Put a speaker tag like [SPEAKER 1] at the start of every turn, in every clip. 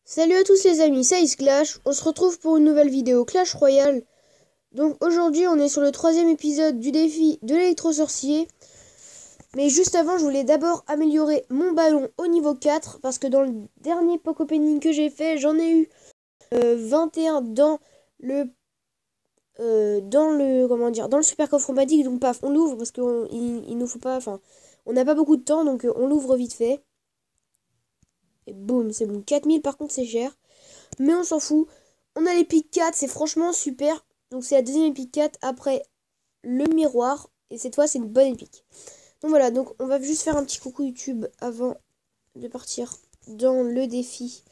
[SPEAKER 1] Salut à tous les amis, c'est Ice Clash. On se retrouve pour une nouvelle vidéo Clash Royale. Donc aujourd'hui on est sur le troisième épisode du défi de l'électro-sorcier. Mais juste avant je voulais d'abord améliorer mon ballon au niveau 4. Parce que dans le dernier pack opening que j'ai fait, j'en ai eu 21 dans le super coffre magique. Donc paf, on l'ouvre parce qu'il nous faut pas, enfin on n'a pas beaucoup de temps, donc on l'ouvre vite fait. Et boum, c'est bon. 4000 par contre c'est cher. Mais on s'en fout. On a l'épique 4, c'est franchement super. Donc c'est la deuxième épique 4 après le miroir. Et cette fois c'est une bonne épique. Donc voilà, donc on va juste faire un petit coucou YouTube avant de partir dans le défi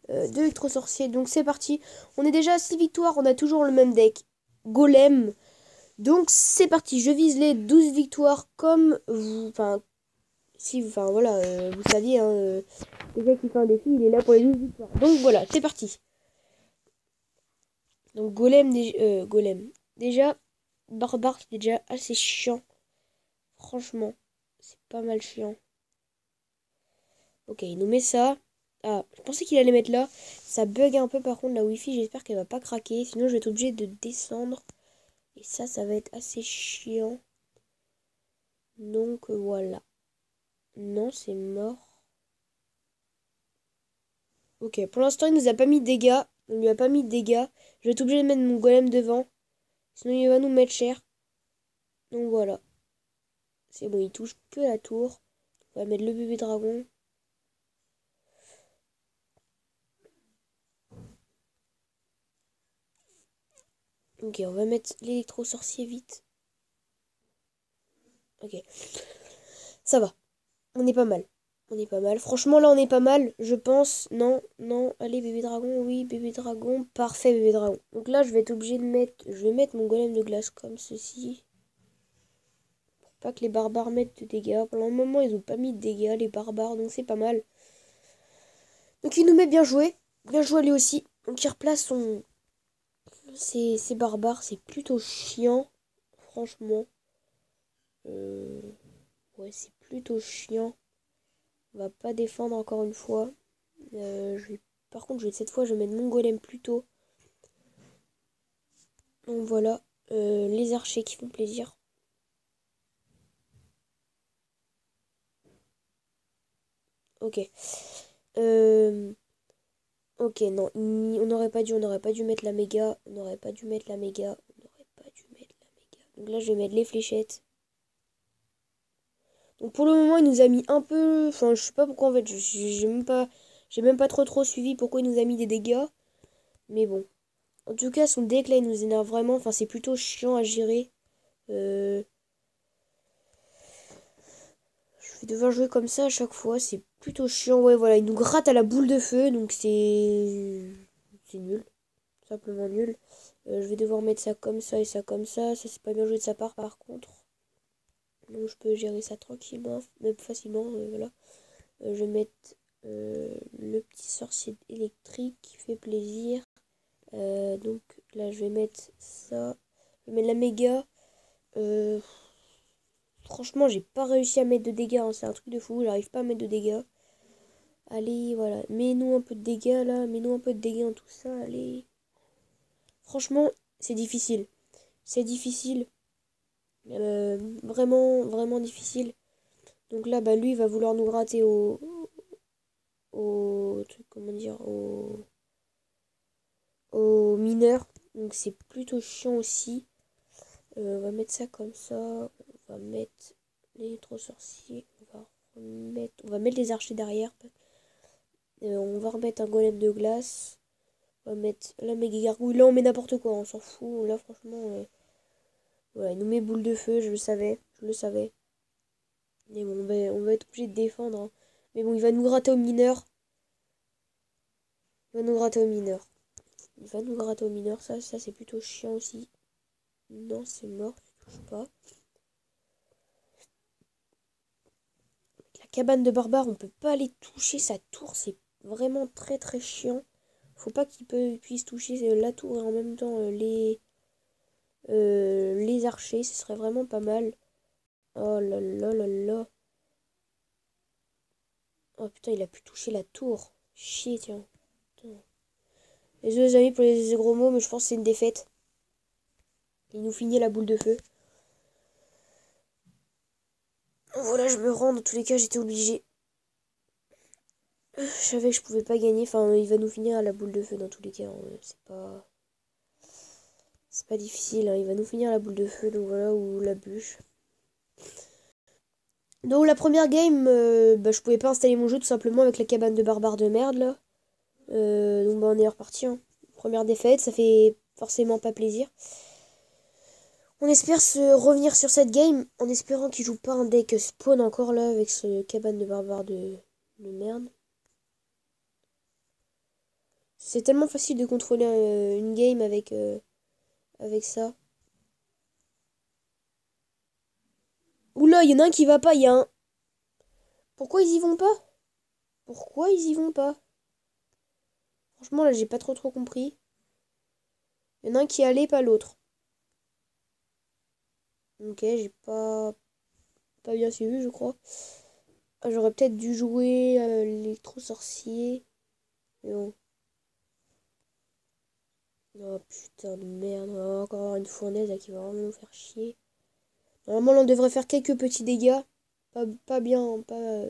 [SPEAKER 1] de l'électro-sorcier. Donc c'est parti. On est déjà à 6 victoires, on a toujours le même deck. Golem. Donc c'est parti, je vise les 12 victoires comme vous. Enfin, si, enfin voilà, vous saviez, hein, le gars qui fait un défi, il est là pour les 12 victoires. Donc voilà, c'est parti. Donc Golem. Déjà, Barbare, c'est déjà assez chiant. Franchement, c'est pas mal chiant. Ok, il nous met ça. Ah, je pensais qu'il allait mettre là. Ça bug un peu par contre la Wi-Fi. J'espère qu'elle va pas craquer. Sinon, je vais être obligé de descendre. Et ça va être assez chiant. Donc voilà. Non, c'est mort. Ok, pour l'instant, il nous a pas mis de dégâts. On lui a pas mis de dégâts. Je vais être obligé de mettre mon golem devant. Sinon, il va nous mettre cher. Donc voilà. C'est bon, il touche que la tour. On va mettre le bébé dragon. Ok, on va mettre l'électro-sorcier vite. Ok, ça va. On est pas mal. On est pas mal. Franchement, là, on est pas mal. Je pense. Non, non. Allez, bébé dragon. Oui, bébé dragon. Parfait, bébé dragon. Donc là, je vais être obligé de mettre... Je vais mettre mon golem de glace comme ceci. Pour pas que les barbares mettent de dégâts. Pendant un moment, ils ont pas mis de dégâts, les barbares. Donc c'est pas mal. Donc il nous met bien joué. Bien joué lui aussi. Donc il replace son... Ses barbares. C'est plutôt chiant. Franchement. Ouais, c'est plutôt chiant. On va pas défendre encore une fois. Par contre, cette fois, je vais mettre mon golem plus tôt. Donc voilà. Les archers qui font plaisir. Ok. Ok, non. On n'aurait pas dû mettre la méga. On n'aurait pas dû mettre la méga. On n'aurait pas dû mettre la méga. Donc là, je vais mettre les fléchettes. Donc pour le moment, il nous a mis un peu... Enfin, je sais pas pourquoi en fait. J'ai même pas trop suivi pourquoi il nous a mis des dégâts. Mais bon. En tout cas, son deck là, il nous énerve vraiment. Enfin, c'est plutôt chiant à gérer. Je vais devoir jouer comme ça à chaque fois. C'est plutôt chiant. Ouais, voilà, il nous gratte à la boule de feu. Donc c'est nul. Simplement nul. Je vais devoir mettre ça comme ça et ça comme ça. Ça, c'est pas bien joué de sa part par contre. Donc je peux gérer ça tranquillement, même facilement. Voilà. Je vais mettre le petit sorcier électrique qui fait plaisir. Donc là, je vais mettre ça. Je vais mettre la méga. Euh, Franchement, j'ai pas réussi à mettre de dégâts. Hein. C'est un truc de fou. J'arrive pas à mettre de dégâts. Allez, voilà. Mets-nous un peu de dégâts là. Mets-nous un peu de dégâts en tout ça. Allez. Franchement, c'est difficile. C'est difficile. Vraiment difficile. Donc là, bah, lui, il va vouloir nous gratter au truc, comment dire, au mineur. Donc c'est plutôt chiant aussi. On va mettre ça comme ça. On va mettre l'électro-sorcier. On va mettre les archers derrière. On va remettre un golem de glace. On va mettre la méga gargouille. Là, on met n'importe quoi. On s'en fout. Là, franchement, voilà, il nous met boule de feu. Je le savais. Je le savais. Mais bon, on va être obligé de défendre. Hein. Mais bon, il va nous gratter au mineur. Il va nous gratter au mineur. Il va nous gratter au mineur. Ça c'est plutôt chiant aussi. Non, c'est mort. Je touche pas. La cabane de barbare, on peut pas aller toucher sa tour. C'est vraiment très chiant. Faut pas puisse toucher la tour et en même temps les archers. Ce serait vraiment pas mal. Oh là là là là. Oh putain, il a pu toucher la tour. Chier, tiens. Putain. Désolé les amis pour les gros mots, mais je pense que c'est une défaite. Il nous finit la boule de feu. Voilà, je me rends. Dans tous les cas, j'étais obligé. Je savais que je pouvais pas gagner. Enfin, il va nous finir à la boule de feu dans tous les cas. Hein. C'est pas difficile. Hein. Il va nous finir à la boule de feu. Donc voilà, ou la bûche. Donc la première game, je pouvais pas installer mon jeu tout simplement avec la cabane de barbares de merde là. Donc on est reparti. Hein. Première défaite, ça fait forcément pas plaisir. On espère se revenir sur cette game en espérant qu'il joue pas un deck spawn encore là avec ce cabane de barbares de merde. C'est tellement facile de contrôler une game avec ça. Oula, il y en a un qui va pas, il y a un... Pourquoi ils y vont pas? Pourquoi ils y vont pas? Franchement là j'ai pas trop compris. Il y en a un qui allait, pas l'autre. Ok, j'ai pas bien suivi je crois. Ah, j'aurais peut-être dû jouer l'électro-sorcier. Mais bon. Oh putain de merde, on va encore avoir une fournaise là, qui va vraiment nous faire chier. Normalement là, on devrait faire quelques petits dégâts. Pas bien, pas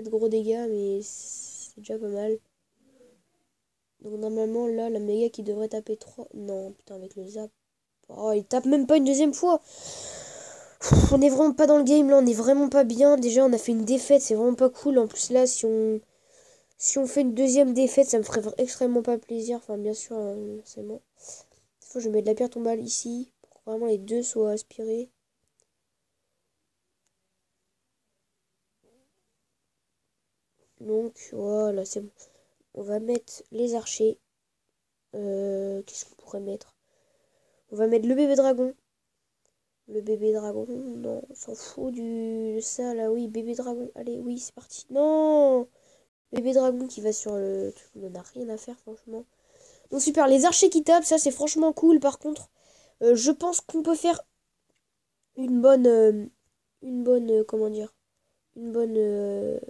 [SPEAKER 1] de gros dégâts, mais c'est déjà pas mal. Donc normalement là, la méga qui devrait taper 3. Non, putain, avec le zap. Oh, il tape même pas une deuxième fois. On est vraiment pas dans le game là, on est vraiment pas bien. Déjà, on a fait une défaite, c'est vraiment pas cool. En plus là, si on fait une deuxième défaite, ça me ferait extrêmement pas plaisir. Enfin, bien sûr, c'est bon. Cette fois, je vais mettre de la pierre tombale ici. Pour que vraiment les deux soient aspirés. Donc, voilà, c'est bon. On va mettre les archers. Qu'est-ce qu'on pourrait mettre? On va mettre le bébé dragon. Le bébé dragon, non, on s'en fout de ça là, oui, bébé dragon. Allez, oui, c'est parti. Non! Bébé dragon qui va sur le truc, on en a rien à faire, franchement. Donc, super, les archers qui tapent, ça c'est franchement cool. Par contre, je pense qu'on peut faire une bonne. Comment dire? Une bonne.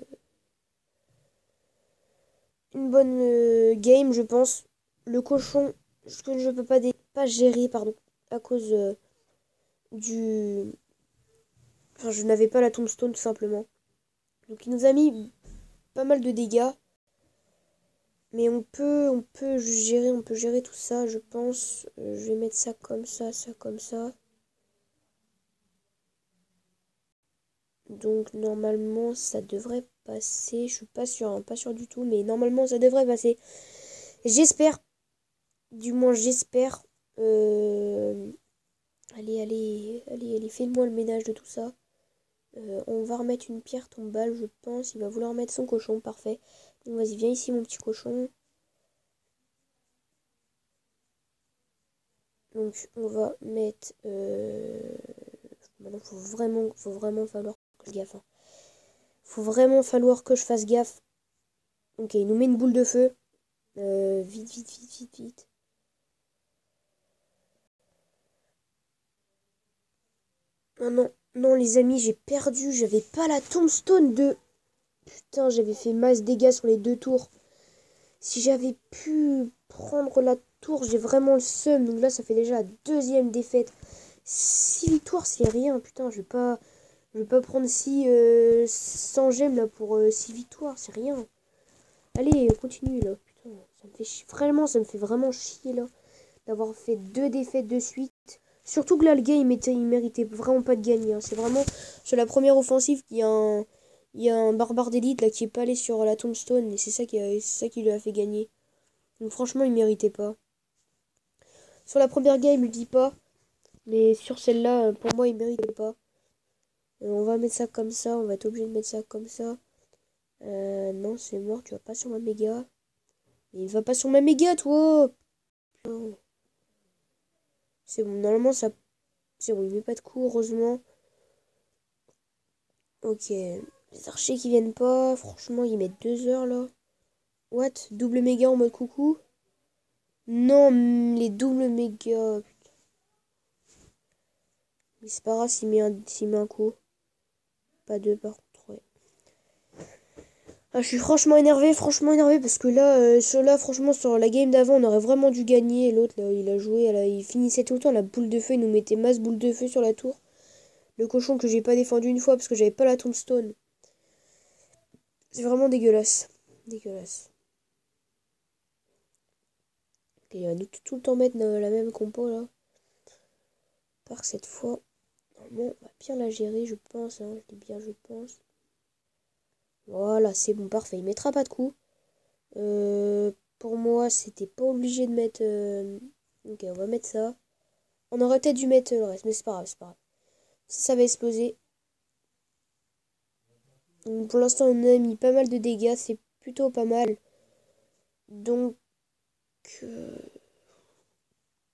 [SPEAKER 1] Une bonne game, je pense. Le cochon, ce que je peux pas gérer, pardon, à cause du... Enfin, je n'avais pas la tombstone, tout simplement. Donc, il nous a mis pas mal de dégâts. Mais on peut gérer tout ça, je pense. Je vais mettre ça comme ça comme ça. Donc, normalement, ça devrait passer. Je suis pas sûre, hein, pas sûre du tout, mais normalement, ça devrait passer. J'espère. Du moins, j'espère. Allez, fais-moi le ménage de tout ça. On va remettre une pierre tombale, je pense. Il va vouloir mettre son cochon, parfait. Donc vas-y, viens ici, mon petit cochon. Donc on va mettre... Maintenant, faut vraiment falloir que je fasse gaffe. Hein. Faut vraiment falloir que je fasse gaffe. Ok, il nous met une boule de feu. Vite. Non, les amis, j'ai perdu. J'avais pas la tombstone de... Putain, j'avais fait masse dégâts sur les deux tours. Si j'avais pu prendre la tour, j'ai vraiment le seum. Donc là, ça fait déjà la deuxième défaite. 6 victoires, c'est rien. Putain, je vais pas prendre 100 gemmes là pour 6 victoires. C'est rien. Allez, continue là. Putain, ça me fait vraiment, ça me fait vraiment chier là. D'avoir fait 2 défaites de suite. Surtout que là, le gars, il méritait vraiment pas de gagner. Hein. C'est vraiment sur la première offensive qu'il y a un barbare d'élite là qui est pas allé sur la tombstone. Et c'est ça qui lui a fait gagner. Donc franchement, il méritait pas. Sur la première game, je dis pas. Mais sur celle-là, pour moi, il méritait pas. On va mettre ça comme ça. On va être obligé de mettre ça comme ça. Non, c'est mort. Tu vas pas sur ma méga. Il va pas sur ma méga, toi. Putain. C'est bon. Normalement, ça... C'est bon, il met pas de coup, heureusement. Ok. Les archers qui viennent pas. Franchement, ils mettent 2 heures, là. What? Double méga en mode coucou? Non, les doubles méga. Mais c'est pas grave s'il met un coup. Pas deux, par contre, ouais. Ah, je suis franchement énervé parce que là, franchement, sur la game d'avant, on aurait vraiment dû gagner. Et l'autre, là, il a joué, il finissait tout le temps la boule de feu, il nous mettait masse boule de feu sur la tour. Le cochon que j'ai pas défendu une fois parce que j'avais pas la tombstone. C'est vraiment dégueulasse. Dégueulasse. Ok, il va nous tout le temps mettre la même compo là. Par que cette fois, normalement, on va bien la gérer, je pense. Hein. Je dis bien, je pense. Voilà, c'est bon, parfait. Il mettra pas de coup. Pour moi, c'était pas obligé de mettre. Ok, on va mettre ça. On aurait peut-être dû mettre le reste, mais c'est pas grave, c'est pas grave. Ça va exploser. Donc, pour l'instant, on a mis pas mal de dégâts, c'est plutôt pas mal. Donc, euh,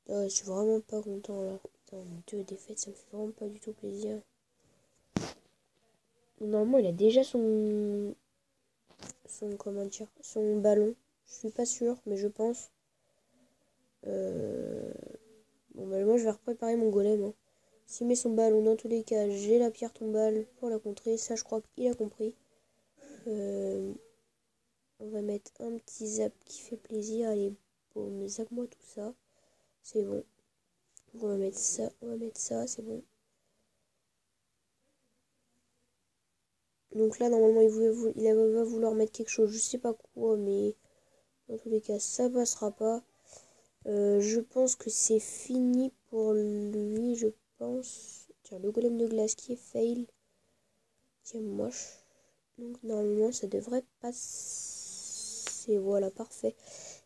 [SPEAKER 1] je suis vraiment pas content là. Putain, 2 défaites, ça me fait vraiment pas du tout plaisir. Normalement, il a déjà comment dire, son ballon. Je suis pas sûre, mais je pense. Bon, bah, moi, je vais repréparer mon golem. Hein. S'il met son ballon, dans tous les cas, j'ai la pierre tombale pour la contrer. Ça, je crois qu'il a compris. On va mettre un petit zap qui fait plaisir. Allez, boum, zap-moi tout ça. C'est bon. Donc, on va mettre ça, c'est bon. Donc là, normalement, va vouloir mettre quelque chose. Je sais pas quoi, mais dans tous les cas, ça passera pas. Je pense que c'est fini pour lui, je pense. Tiens, le golem de glace qui est fail. Tiens, moche. Donc normalement, ça devrait passer. Voilà, parfait.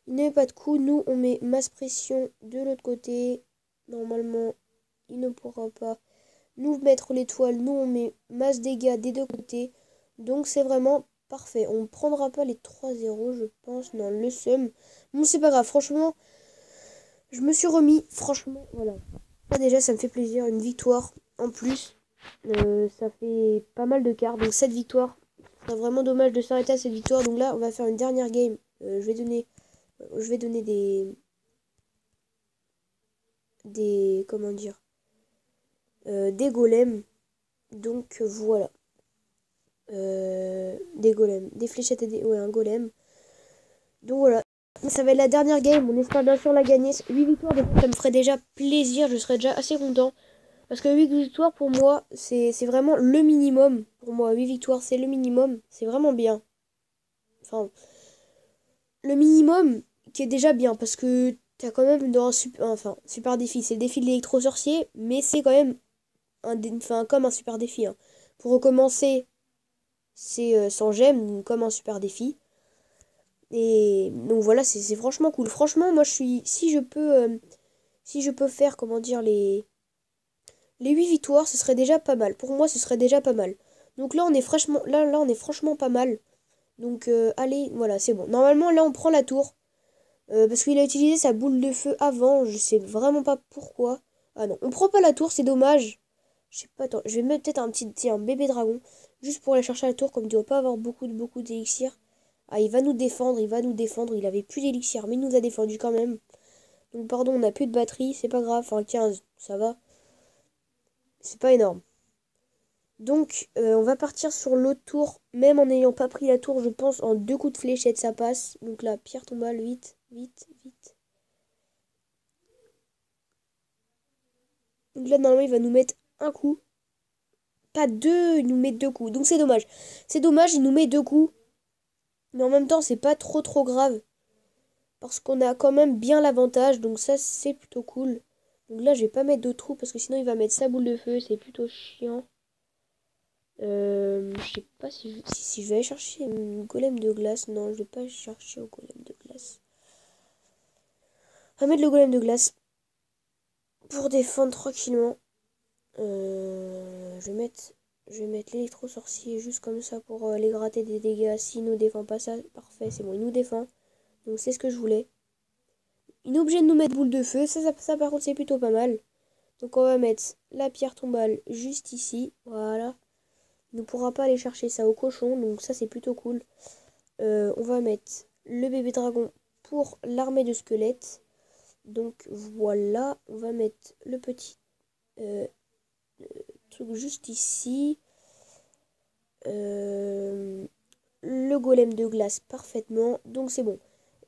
[SPEAKER 1] Il n'y avait pas de coup. Nous, on met masse pression de l'autre côté. Normalement, il ne pourra pas nous mettre l'étoile. Nous, on met masse dégâts des deux côtés. Donc, c'est vraiment parfait. On ne prendra pas les 3-0, je pense. Non, le seum. Bon, c'est pas grave. Franchement, je me suis remis. Franchement, voilà. Là, déjà, ça me fait plaisir. Une victoire en plus. Ça fait pas mal de cartes. Donc, cette victoire. C'est vraiment dommage de s'arrêter à cette victoire. Donc là, on va faire une dernière game. Je vais donner comment dire, des golems. Donc voilà. Des golems. Des fléchettes et ouais, un golem. Donc voilà. Ça va être la dernière game. On espère bien sûr la gagner. 8 victoires, ça me ferait déjà plaisir. Je serais déjà assez content. Parce que 8 victoires, pour moi, c'est vraiment le minimum. Pour moi, 8 victoires, c'est le minimum. C'est vraiment bien. Enfin, le minimum qui est déjà bien. Parce que t'as quand même dans un super défi. C'est le défi de l'électro-sorcier. Mais c'est quand même comme un super défi. Hein. Pour recommencer, c'est sans gemme, comme un super défi. Et donc voilà, c'est franchement cool. Franchement, moi je suis. Si je peux faire, comment dire, les 8 victoires, ce serait déjà pas mal. Pour moi, ce serait déjà pas mal. Donc là, on est fraîchement. Là, on est franchement pas mal. Donc allez, voilà, c'est bon. Normalement, là, on prend la tour. Parce qu'il a utilisé sa boule de feu avant. Je sais vraiment pas pourquoi. Ah non, on prend pas la tour, c'est dommage. Je sais pas, attends, je vais mettre peut-être un bébé dragon. Juste pour aller chercher la tour, comme il doit pas avoir beaucoup d'élixir. Ah, il va nous défendre, il va nous défendre. Il avait plus d'élixir, mais il nous a défendu quand même. Donc, pardon, on a plus de batterie, c'est pas grave. Enfin, 15, ça va. C'est pas énorme. Donc, on va partir sur l'autre tour. Même en n'ayant pas pris la tour, je pense, en 2 coups de fléchette, ça passe. Donc là, pierre tombale, vite, vite, vite. Donc là, normalement, il va nous mettre un coup. Pas deux, il nous met 2 coups. Donc, c'est dommage. C'est dommage, il nous met 2 coups. Mais en même temps, c'est pas trop grave. Parce qu'on a quand même bien l'avantage. Donc ça, c'est plutôt cool. Donc là, je vais pas mettre de trous parce que sinon, il va mettre sa boule de feu. C'est plutôt chiant. Je sais pas si je vais aller chercher un golem de glace. Non, je vais pas chercher au golem de glace. On va mettre le golem de glace pour défendre tranquillement. Je vais mettre l'électro-sorcier juste comme ça pour aller gratter des dégâts. S'il nous défend pas ça, parfait, c'est bon, il nous défend. Donc c'est ce que je voulais. Il est obligé de nous mettre boule de feu. Ça par contre, c'est plutôt pas mal. Donc on va mettre la pierre tombale juste ici. Voilà. Il ne pourra pas aller chercher ça au cochon. Donc ça, c'est plutôt cool. On va mettre le bébé dragon pour l'armée de squelettes. Donc voilà. On va mettre le petit truc juste ici. le golem de glace parfaitement. Donc c'est bon.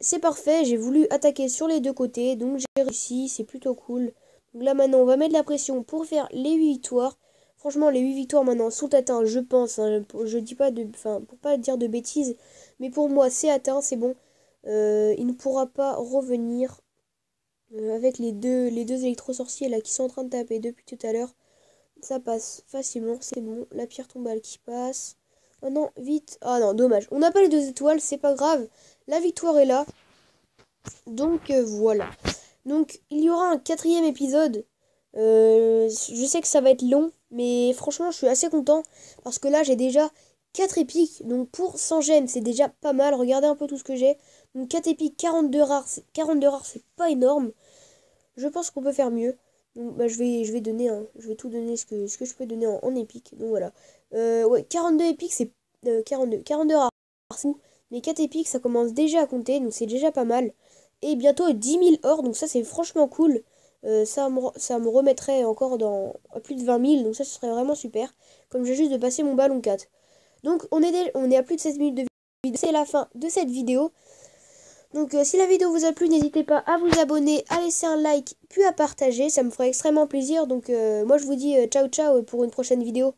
[SPEAKER 1] C'est parfait, j'ai voulu attaquer sur les deux côtés, donc j'ai réussi, c'est plutôt cool. Donc là maintenant, on va mettre la pression pour faire les 8 victoires. Franchement, les 8 victoires maintenant sont atteintes, je pense. Hein, je dis pas de, enfin, pour pas dire de bêtises, mais pour moi, c'est atteint, c'est bon. Il ne pourra pas revenir avec les deux électro-sorciers là qui sont en train de taper depuis tout à l'heure. Ça passe facilement, c'est bon. La pierre tombale qui passe. Oh non, vite. Ah non, dommage. On n'a pas les 2 étoiles, c'est pas grave. La victoire est là. Donc voilà. Donc il y aura un 4e épisode. Je sais que ça va être long, mais franchement je suis assez content. Parce que là j'ai déjà 4 épiques. Donc pour 100 gemmes c'est déjà pas mal. Regardez un peu tout ce que j'ai. Donc 4 épiques, 42 rares. 42 rares c'est pas énorme. Je pense qu'on peut faire mieux. Donc bah, je vais donner, je vais tout donner ce que je peux donner en épique. Donc voilà. Ouais, 42 épiques c'est 42 rares. Mais 4 épiques ça commence déjà à compter. Donc c'est déjà pas mal. Et bientôt 10 000 or, donc ça c'est franchement cool. Ça me remettrait encore à plus de 20 000, donc ça ce serait vraiment super. Comme j'ai juste de passer mon ballon 4. Donc on est à plus de 16 minutes de vidéo. C'est la fin de cette vidéo. Donc si la vidéo vous a plu, n'hésitez pas à vous abonner, à laisser un like, puis à partager. Ça me ferait extrêmement plaisir. Donc moi je vous dis ciao ciao pour une prochaine vidéo.